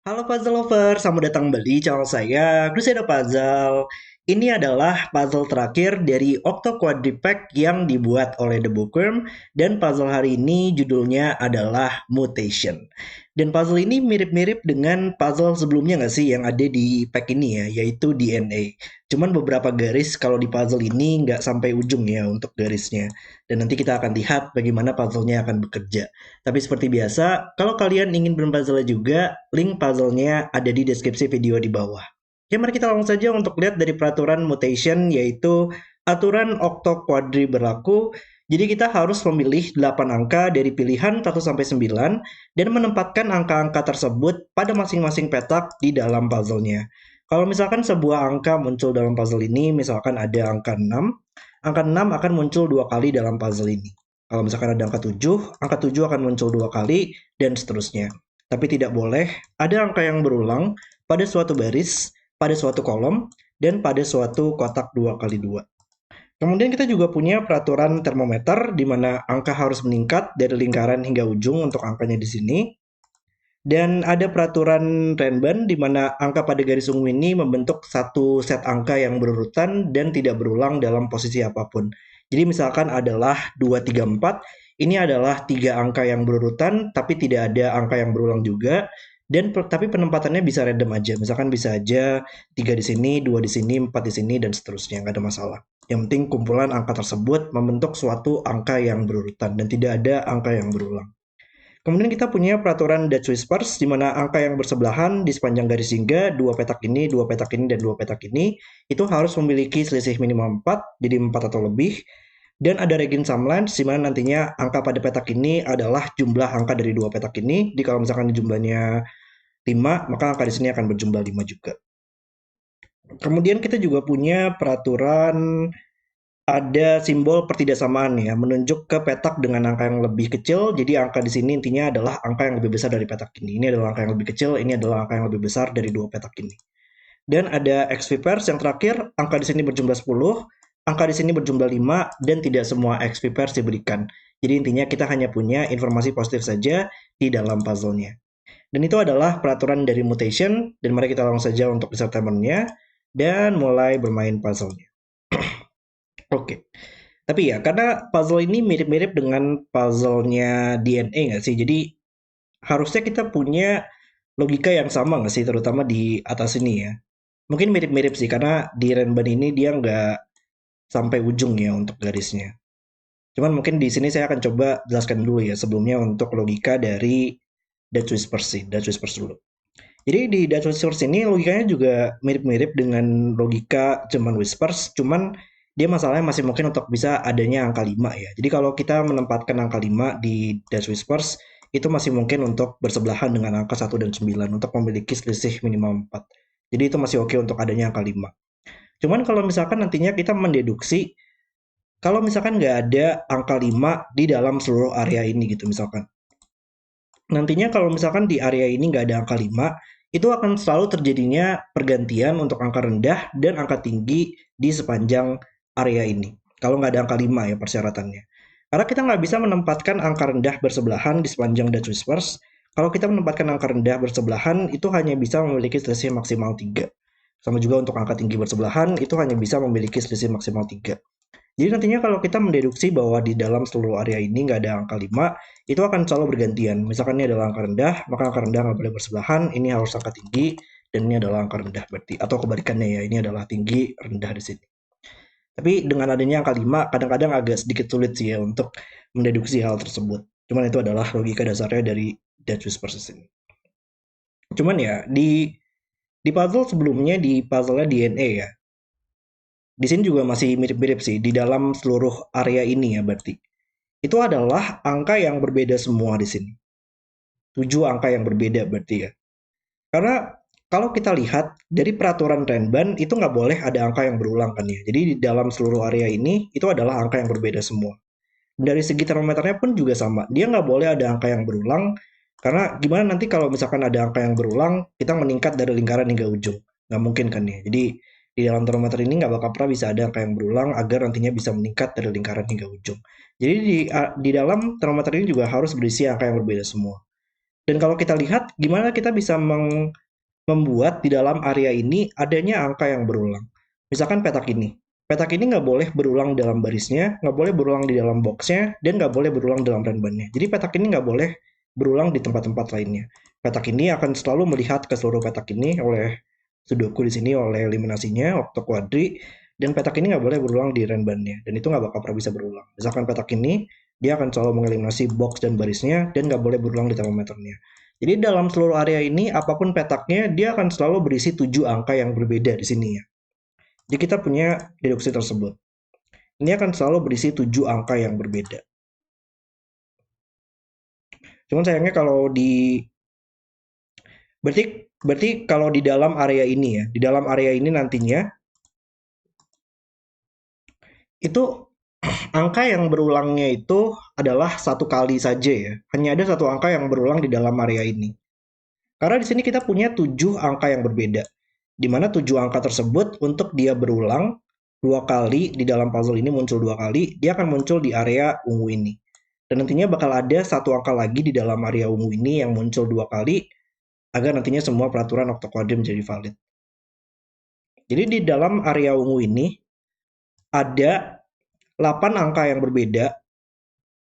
Halo puzzle lover, selamat datang kembali di channel saya, Crusader Puzzle. Ini adalah puzzle terakhir dari Octo Quadripack yang dibuat oleh The Bookworm, dan puzzle hari ini judulnya adalah Mutation. Dan puzzle ini mirip-mirip dengan puzzle sebelumnya nggak sih yang ada di pack ini ya, yaitu DNA. Cuman beberapa garis kalau di puzzle ini nggak sampai ujung ya untuk garisnya. Dan nanti kita akan lihat bagaimana puzzle-nya akan bekerja. Tapi seperti biasa, kalau kalian ingin berpuzzle juga, link puzzle-nya ada di deskripsi video di bawah. Oke, mari kita langsung saja untuk lihat dari peraturan mutation, yaitu aturan octo quadri berlaku. Jadi kita harus memilih 8 angka dari pilihan 1 sampai 9 dan menempatkan angka-angka tersebut pada masing-masing petak di dalam puzzle-nya. Kalau misalkan sebuah angka muncul dalam puzzle ini, misalkan ada angka 6 akan muncul 2 kali dalam puzzle ini. Kalau misalkan ada angka 7 akan muncul 2 kali, dan seterusnya. Tapi tidak boleh ada angka yang berulang pada suatu baris, pada suatu kolom, dan pada suatu kotak 2 kali 2. Kemudian kita juga punya peraturan termometer, di mana angka harus meningkat dari lingkaran hingga ujung untuk angkanya di sini. Dan ada peraturan Renban di mana angka pada garis ungu ini membentuk satu set angka yang berurutan dan tidak berulang dalam posisi apapun. Jadi misalkan adalah 2, 3, 4, ini adalah 3 angka yang berurutan tapi tidak ada angka yang berulang juga. Dan tapi penempatannya bisa random aja. Misalkan bisa aja 3 di sini, 2 di sini, 4 di sini, dan seterusnya. Nggak ada masalah. Yang penting kumpulan angka tersebut membentuk suatu angka yang berurutan dan tidak ada angka yang berulang. Kemudian kita punya peraturan Dutch Whispers, di mana angka yang bersebelahan di sepanjang garis jingga, dua petak ini, dua petak ini, dan dua petak ini, itu harus memiliki selisih minimal 4, jadi 4 atau lebih. Dan ada Regin Sumlines, di mana nantinya angka pada petak ini adalah jumlah angka dari dua petak ini. Jadi kalau misalkan jumlahnya 5, maka angka di sini akan berjumlah 5 juga. Kemudian kita juga punya peraturan ada simbol pertidaksamaan ya, menunjuk ke petak dengan angka yang lebih kecil. Jadi angka di sini intinya adalah angka yang lebih besar dari petak ini. Ini adalah angka yang lebih kecil, ini adalah angka yang lebih besar dari dua petak ini. Dan ada XVPairs yang terakhir, angka di sini berjumlah 10, angka di sini berjumlah 5, dan tidak semua XVPairs diberikan. Jadi intinya kita hanya punya informasi positif saja di dalam puzzle-nya. Dan itu adalah peraturan dari mutation, dan mari kita langsung saja untuk reset timernya, dan mulai bermain puzzle-nya. Oke. Tapi ya, karena puzzle ini mirip-mirip dengan puzzle-nya DNA nggak sih? Jadi harusnya kita punya logika yang sama nggak sih, terutama di atas ini ya. Mungkin mirip-mirip sih, karena di Renban ini dia nggak sampai ujung ya untuk garisnya. Cuman mungkin di sini saya akan coba jelaskan dulu ya sebelumnya untuk logika dari Dutch Whispers sih, Dutch Whispers dulu. Jadi di Dutch Whispers ini logikanya juga mirip-mirip dengan logika German Whispers, cuman dia masalahnya masih mungkin untuk bisa adanya angka 5 ya. Jadi kalau kita menempatkan angka 5 di Dutch Whispers, itu masih mungkin untuk bersebelahan dengan angka 1 dan 9 untuk memiliki selisih minimal 4. Jadi itu masih oke untuk adanya angka 5. Cuman kalau misalkan nantinya kita mendeduksi, kalau misalkan nggak ada angka 5 di dalam seluruh area ini gitu misalkan. Nantinya kalau misalkan di area ini nggak ada angka 5, itu akan selalu terjadinya pergantian untuk angka rendah dan angka tinggi di sepanjang area ini. Kalau nggak ada angka 5 ya persyaratannya. Karena kita nggak bisa menempatkan angka rendah bersebelahan di sepanjang Dutch Whispers. Kalau kita menempatkan angka rendah bersebelahan, itu hanya bisa memiliki selisih maksimal 3. Sama juga untuk angka tinggi bersebelahan, itu hanya bisa memiliki selisih maksimal 3. Jadi nantinya kalau kita mendeduksi bahwa di dalam seluruh area ini nggak ada angka 5, itu akan selalu bergantian. Misalkan ini adalah angka rendah, maka angka rendah nggak boleh bersebelahan, ini harus angka tinggi, dan ini adalah angka rendah berarti. Atau kebalikannya ya, ini adalah tinggi, rendah di sini. Tapi dengan adanya angka 5, kadang-kadang agak sedikit sulit sih ya untuk mendeduksi hal tersebut. Cuman itu adalah logika dasarnya dari Dutch Whispers ini. Cuman ya, di puzzle sebelumnya, di puzzle-nya DNA ya, di sini juga masih mirip-mirip sih, di dalam seluruh area ini ya berarti. Itu adalah angka yang berbeda semua di sini. 7 angka yang berbeda berarti ya. Karena kalau kita lihat dari peraturan Renban itu nggak boleh ada angka yang berulang kan ya. Jadi di dalam seluruh area ini itu adalah angka yang berbeda semua. Dari segi termometernya pun juga sama. Dia nggak boleh ada angka yang berulang karena gimana nanti kalau misalkan ada angka yang berulang kita meningkat dari lingkaran hingga ujung. Nggak mungkin kan ya. Jadi di dalam termometer ini nggak bakal pernah bisa ada angka yang berulang agar nantinya bisa meningkat dari lingkaran hingga ujung. Jadi di dalam termometer ini juga harus berisi angka yang berbeda semua. Dan kalau kita lihat gimana kita bisa membuat di dalam area ini adanya angka yang berulang. Misalkan petak ini. Petak ini nggak boleh berulang dalam barisnya, nggak boleh berulang di dalam boxnya, dan nggak boleh berulang dalam renbannya. Jadi petak ini nggak boleh berulang di tempat-tempat lainnya. Petak ini akan selalu melihat ke seluruh petak ini oleh Sudoku di sini oleh eliminasinya, waktu kuadri, dan petak ini nggak boleh berulang di renbannya, dan itu nggak bakal pernah bisa berulang. Misalkan petak ini, dia akan selalu mengeliminasi box dan barisnya, dan nggak boleh berulang di termometernya. Jadi dalam seluruh area ini, apapun petaknya, dia akan selalu berisi 7 angka yang berbeda di sini ya. Jadi kita punya deduksi tersebut. Ini akan selalu berisi 7 angka yang berbeda. Cuman sayangnya kalau di berarti berarti kalau di dalam area ini ya, di dalam area ini nantinya itu angka yang berulangnya itu adalah satu kali saja ya. Hanya ada satu angka yang berulang di dalam area ini. Karena di sini kita punya 7 angka yang berbeda. Di mana 7 angka tersebut untuk dia berulang dua kali di dalam puzzle ini muncul dua kali, dia akan muncul di area ungu ini. Dan nantinya bakal ada satu angka lagi di dalam area ungu ini yang muncul dua kali agar nantinya semua peraturan oktoquadrim menjadi valid. Jadi di dalam area ungu ini ada 8 angka yang berbeda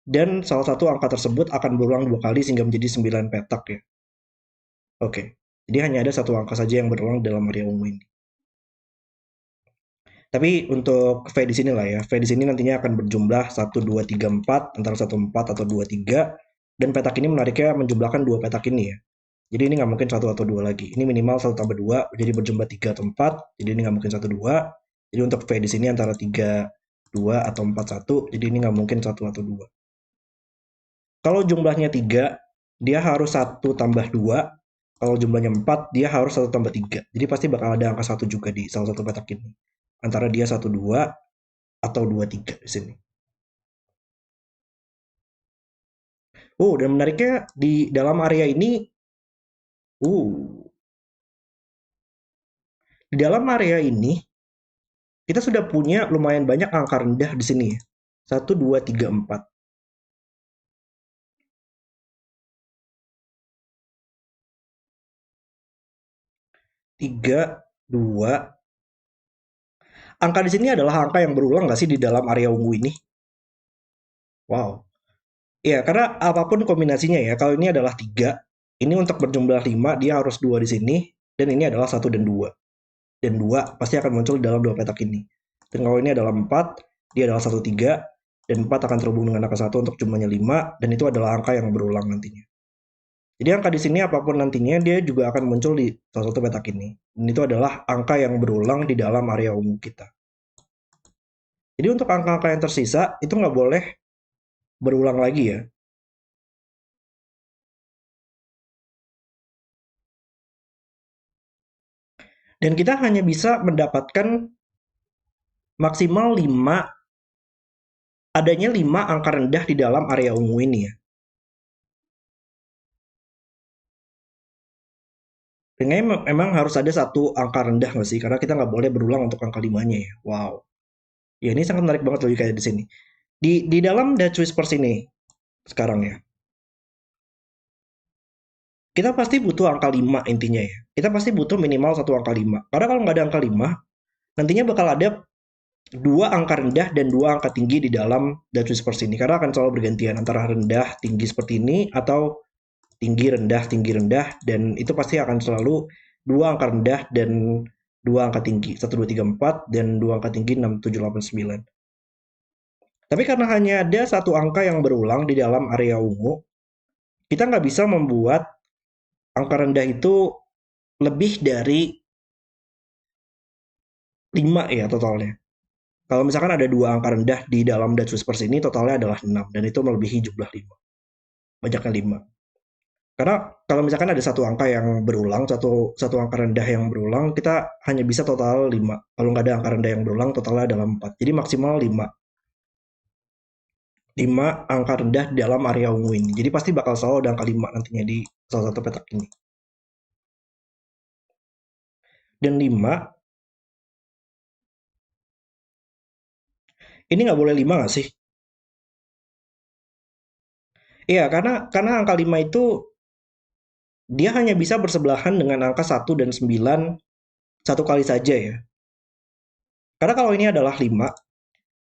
dan salah satu angka tersebut akan berulang dua kali sehingga menjadi 9 petak ya. Oke. Jadi hanya ada satu angka saja yang berulang dalam area ungu ini. Tapi untuk V di sini lah ya. V di sini nantinya akan berjumlah 1, 2, 3, 4, antara 1, 4 atau 2, 3. Dan petak ini menariknya menjumlahkan dua petak ini ya. Jadi ini nggak mungkin 1 atau 2 lagi. Ini minimal 1 tambah 2, jadi berjumlah 3 atau 4. Jadi ini nggak mungkin 1, 2. Jadi untuk V di sini antara 3, 2 atau 4, 1. Jadi ini nggak mungkin 1 atau 2. Kalau jumlahnya 3, dia harus 1 tambah 2. Kalau jumlahnya 4, dia harus 1 tambah 3. Jadi pasti bakal ada angka 1 juga di salah satu petak ini. Antara dia 1, 2 atau 2, 3 di sini. Oh, dan menariknya di dalam area ini, uh, di dalam area ini kita sudah punya lumayan banyak angka rendah di sini ya. 1, 2, 3, 4. 3, 2. Angka di sini adalah angka yang berulang nggak sih di dalam area ungu ini? Wow. Iya, karena apapun kombinasinya ya. Kalau ini adalah 3, ini untuk berjumlah 5, dia harus 2 di sini. Dan ini adalah 1 dan 2. Dan 2 pasti akan muncul di dalam dua petak ini. Dan kalau ini adalah 4, dia adalah 1, 3. Dan 4 akan terhubung dengan angka 1 untuk jumlahnya 5. Dan itu adalah angka yang berulang nantinya. Jadi angka di sini apapun nantinya, dia juga akan muncul di salah satu petak ini. Dan itu adalah angka yang berulang di dalam area ungu kita. Jadi untuk angka-angka yang tersisa, itu nggak boleh berulang lagi ya. Dan kita hanya bisa mendapatkan maksimal 5, adanya 5 angka rendah di dalam area ungu ini ya. Dengan memang harus ada satu angka rendah nggak sih? Karena kita nggak boleh berulang untuk angka 5-nya ya. Wow. Ya ini sangat menarik banget logikanya di sini. Di dalam Dutch Whispers ini sekarang ya. Kita pasti butuh angka 5 intinya ya. Kita pasti butuh minimal satu angka 5. Karena kalau nggak ada angka 5, nantinya bakal ada dua angka rendah dan dua angka tinggi di dalam Dutch Whispers ini. Karena akan selalu bergantian antara rendah, tinggi seperti ini, atau tinggi rendah, dan itu pasti akan selalu dua angka rendah dan dua angka tinggi, 1, 2, 3, 4, dan dua angka tinggi 6, 7, 8, 9. Tapi karena hanya ada satu angka yang berulang di dalam area ungu, kita nggak bisa membuat angka rendah itu lebih dari 5 ya totalnya. Kalau misalkan ada dua angka rendah di dalam Dutch Whispers ini, totalnya adalah 6, dan itu melebihi jumlah 5. Banyaknya 5. Karena kalau misalkan ada satu angka yang berulang, satu angka rendah yang berulang, kita hanya bisa total 5. Kalau nggak ada angka rendah yang berulang, totalnya adalah 4. Jadi maksimal 5. 5 angka rendah di dalam area ungu ini. Jadi pasti bakal selalu ada angka 5 nantinya di salah satu petak ini. Dan 5, ini nggak boleh 5 nggak sih? Iya, karena angka 5 itu dia hanya bisa bersebelahan dengan angka 1 dan 9 satu kali saja ya. Karena kalau ini adalah 5,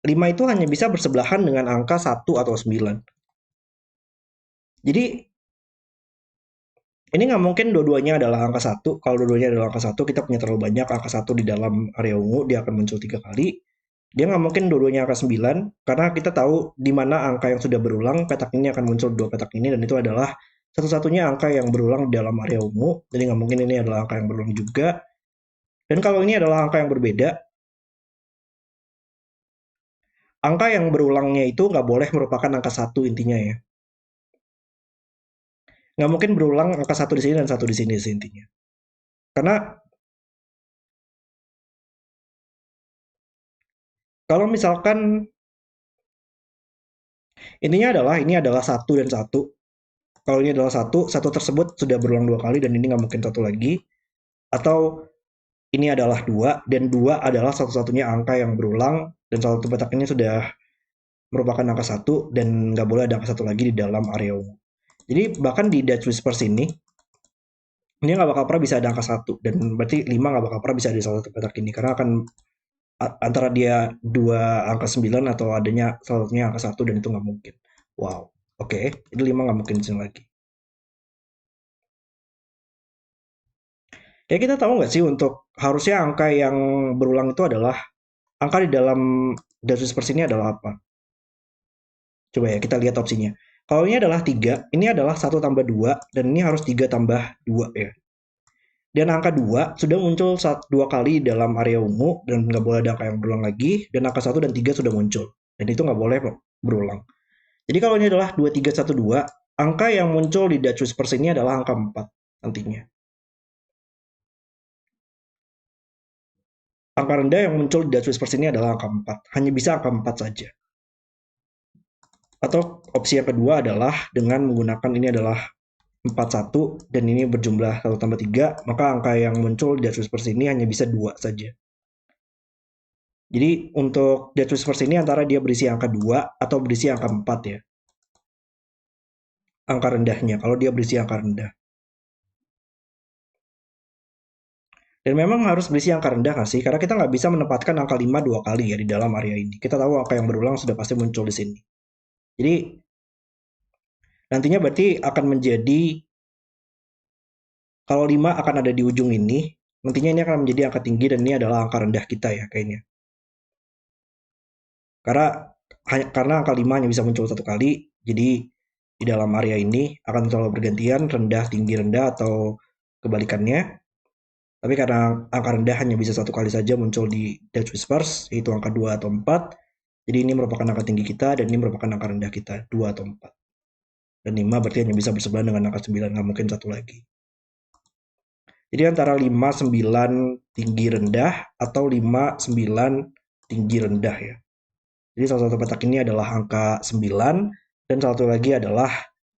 5 itu hanya bisa bersebelahan dengan angka 1 atau 9. Jadi ini nggak mungkin dua-duanya adalah angka 1. Kalau dua-duanya adalah angka 1, kita punya terlalu banyak angka 1 di dalam area ungu, dia akan muncul 3 kali. Dia nggak mungkin dua-duanya angka 9, karena kita tahu di mana angka yang sudah berulang, petak ini akan muncul dua petak ini, dan itu adalah satu-satunya angka yang berulang di dalam area ungu, jadi nggak mungkin ini adalah angka yang berulang juga. Dan kalau ini adalah angka yang berbeda, angka yang berulangnya itu nggak boleh merupakan angka 1 intinya ya. Nggak mungkin berulang angka 1 di sini dan 1 di sini intinya. Karena kalau misalkan intinya adalah ini adalah 1 dan 1. Kalau ini adalah 1, 1 tersebut sudah berulang 2 kali dan ini nggak mungkin 1 lagi. Atau ini adalah 2 dan 2 adalah satu-satunya angka yang berulang dan satu petak ini sudah merupakan angka 1 dan nggak boleh ada angka 1 lagi di dalam area ungu. Jadi bahkan di Dutch Whispers ini nggak bakal pernah bisa ada angka 1 dan berarti 5 nggak bakal pernah bisa di salah satu petak ini karena akan antara dia dua angka 9 atau adanya salah satunya angka 1 dan itu nggak mungkin. Wow, oke. Jadi 5 nggak mungkin di sini lagi. Ya kita tahu nggak sih untuk harusnya angka yang berulang itu adalah angka di dalam Dutch Whispers ini adalah apa? Coba ya kita lihat opsinya. Kalau ini adalah 3, ini adalah 1 tambah 2 dan ini harus 3 tambah 2 ya. Dan angka 2 sudah muncul 2 kali dalam area ungu dan nggak boleh ada angka yang berulang lagi. Dan angka 1 dan 3 sudah muncul. Dan itu nggak boleh berulang. Jadi kalau ini adalah 2, 3, 1, 2, angka yang muncul di Dutch Whispers ini adalah angka 4 nantinya. Angka rendah yang muncul di Dutch Whispers ini adalah angka 4. Hanya bisa angka 4 saja. Atau opsi yang kedua adalah dengan menggunakan ini adalah 41 dan ini berjumlah 1 tambah 3, maka angka yang muncul di Dutch Whispers ini hanya bisa 2 saja. Jadi untuk Dutch Whispers ini antara dia berisi angka 2 atau berisi angka 4 ya. Angka rendahnya, kalau dia berisi angka rendah. Dan memang harus berisi angka rendah nggak sih? Karena kita nggak bisa menempatkan angka 5 dua kali ya di dalam area ini. Kita tahu angka yang berulang sudah pasti muncul di sini. Jadi nantinya berarti akan menjadi kalau 5 akan ada di ujung ini, nantinya ini akan menjadi angka tinggi dan ini adalah angka rendah kita ya kayaknya. Karena angka 5 hanya bisa muncul satu kali, jadi di dalam area ini akan selalu bergantian rendah, tinggi, rendah atau kebalikannya. Tapi karena angka rendah hanya bisa satu kali saja muncul di Dutch Whispers, yaitu angka 2 atau 4. Jadi ini merupakan angka tinggi kita dan ini merupakan angka rendah kita, 2 atau 4. Dan 5 berarti hanya bisa bersebelahan dengan angka 9, nggak mungkin satu lagi. Jadi antara 5, 9 tinggi rendah atau 5, 9 tinggi rendah ya. Jadi salah satu petak ini adalah angka 9 dan satu lagi adalah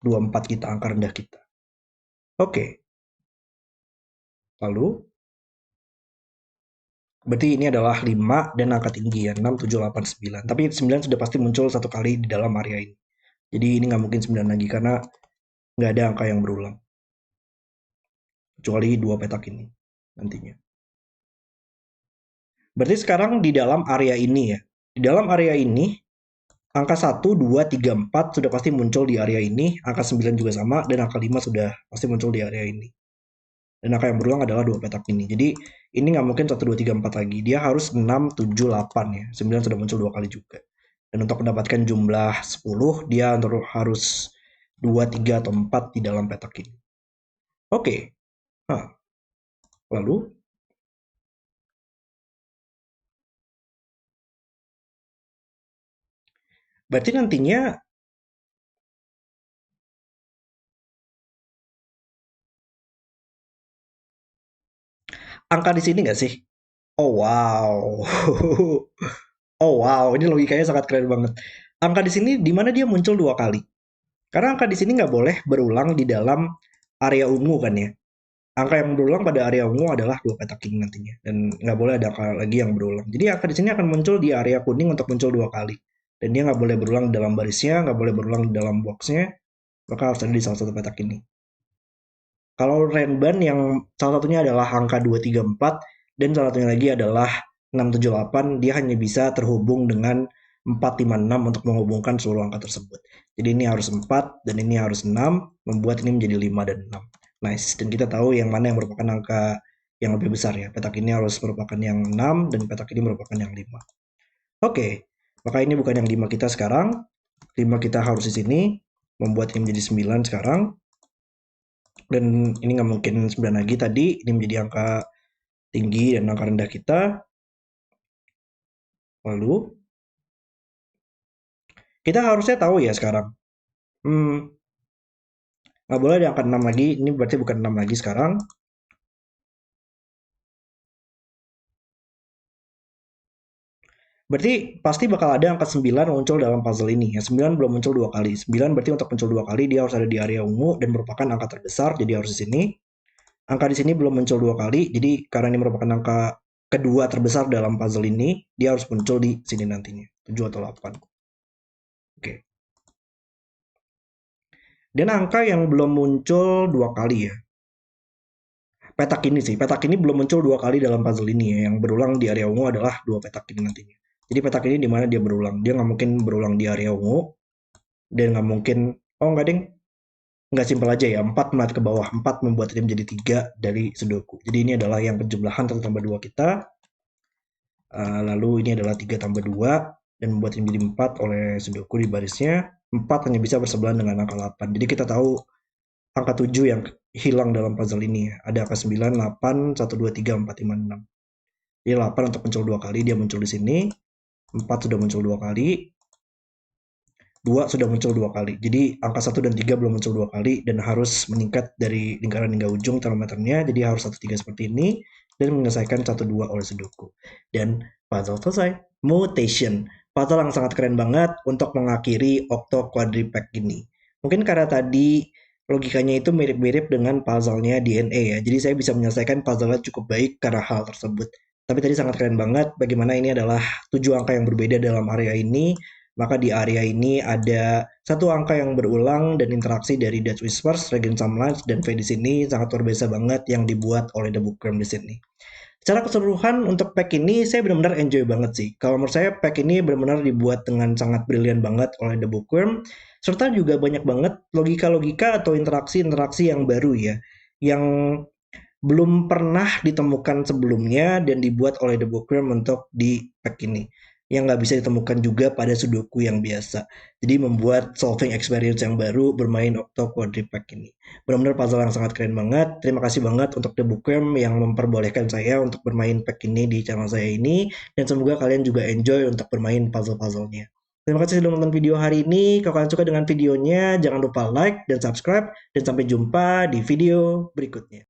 24 kita, angka rendah kita. Oke. Lalu berarti ini adalah 5 dan angka tinggi ya, 6, 7, 8, 9. Tapi 9 sudah pasti muncul satu kali di dalam area ini. Jadi ini nggak mungkin 9 lagi karena nggak ada angka yang berulang. Kecuali dua petak ini nantinya. Berarti sekarang di dalam area ini ya. Di dalam area ini angka 1, 2, 3, 4 sudah pasti muncul di area ini, angka 9 juga sama, dan angka 5 sudah pasti muncul di area ini. Dan angka yang berulang adalah dua petak ini. Jadi ini nggak mungkin 1, 2, 3, 4 lagi. Dia harus 6, 7, 8 ya. 9 sudah muncul dua kali juga. Dan untuk mendapatkan jumlah 10, dia harus 2, 3, atau 4 di dalam petak ini. Oke. Lalu berarti nantinya angka di sini nggak sih? Oh wow. Oh wow, ini logikanya sangat keren banget. Angka di sini di mana dia muncul dua kali? Karena angka di sini nggak boleh berulang di dalam area ungu kan ya. Angka yang berulang pada area ungu adalah dua petak ini nantinya. Dan nggak boleh ada angka lagi yang berulang. Jadi angka di sini akan muncul di area kuning untuk muncul dua kali. Dan dia nggak boleh berulang di dalam barisnya, nggak boleh berulang di dalam boxnya. Maka harus ada di salah satu petak ini. Kalau Renban yang salah satunya adalah angka 234 dan salah satunya lagi adalah 678, dia hanya bisa terhubung dengan 456 untuk menghubungkan seluruh angka tersebut. Jadi ini harus 4 dan ini harus 6, membuat ini menjadi 5 dan 6. Nice. Dan kita tahu yang mana yang merupakan angka yang lebih besar ya. Petak ini harus merupakan yang 6 dan petak ini merupakan yang 5. Oke, maka ini bukan yang 5 kita sekarang. 5 kita harus di sini, membuat ini menjadi 9 sekarang. Dan ini nggak mungkin 9 lagi tadi, ini menjadi angka tinggi dan angka rendah kita. Lalu, kita harusnya tahu ya sekarang. Nggak boleh di angka 6 lagi, ini berarti bukan 6 lagi sekarang. Berarti pasti bakal ada angka 9 muncul dalam puzzle ini. Ya, 9 belum muncul 2 kali. 9 berarti untuk muncul 2 kali dia harus ada di area ungu dan merupakan angka terbesar, jadi harus di sini. Angka di sini belum muncul 2 kali, jadi karena ini merupakan angka kedua terbesar dalam puzzle ini, dia harus muncul di sini nantinya. 7 atau 8. Oke. Dan angka yang belum muncul 2 kali ya. Petak ini sih, petak ini belum muncul 2 kali dalam puzzle ini ya. Yang berulang di area ungu adalah 2 petak ini nantinya. Jadi petak ini di mana dia berulang. Dia nggak mungkin berulang di area ungu. Dan nggak mungkin, oh nggak ding, nggak simpel aja ya. 4 melihat ke bawah. 4 membuat ini menjadi 3 dari Sudoku. Jadi ini adalah yang penjumlahan 1 tambah 2 kita. Lalu ini adalah 3 tambah 2. Dan membuat ini menjadi 4 oleh Sudoku di barisnya. 4 hanya bisa bersebelahan dengan angka 8. Jadi kita tahu angka 7 yang hilang dalam puzzle ini. Ada angka 9, 8, 1, 2, 3, 4, 5, 6. Jadi 8 untuk muncul 2 kali, dia muncul di sini. 4 sudah muncul 2 kali. 2 sudah muncul 2 kali. Jadi angka 1 dan 3 belum muncul 2 kali dan harus meningkat dari lingkaran hingga ujung termometernya. Jadi harus 1, 3 seperti ini dan menyelesaikan 1, 2 oleh Sudoku. Dan puzzle selesai. Mutation. Puzzle yang sangat keren banget untuk mengakhiri Octo Quadripack ini. Mungkin karena tadi logikanya itu mirip-mirip dengan puzzle-nya DNA ya. Jadi saya bisa menyelesaikan puzzle-nya cukup baik karena hal tersebut. Tapi tadi sangat keren banget bagaimana ini adalah 7 angka yang berbeda dalam area ini. Maka di area ini ada satu angka yang berulang dan interaksi dari Dutch Whispers, Regen Sunlight, dan V di sini sangat luar biasa banget yang dibuat oleh The Bookworm di sini. Secara keseluruhan untuk pack ini saya benar-benar enjoy banget sih. Kalau menurut saya pack ini benar-benar dibuat dengan sangat brilian banget oleh The Bookworm. Serta juga banyak banget logika-logika atau interaksi-interaksi yang baru ya. Yang belum pernah ditemukan sebelumnya dan dibuat oleh The Bookworm untuk di pack ini. Yang nggak bisa ditemukan juga pada Sudoku yang biasa. Jadi membuat solving experience yang baru bermain Octo Quadripack ini. Benar-benar puzzle yang sangat keren banget. Terima kasih banget untuk The Bookworm yang memperbolehkan saya untuk bermain pack ini di channel saya ini. Dan semoga kalian juga enjoy untuk bermain puzzle-puzzlenya. Terima kasih sudah menonton video hari ini. Kalau kalian suka dengan videonya, jangan lupa like dan subscribe. Dan sampai jumpa di video berikutnya.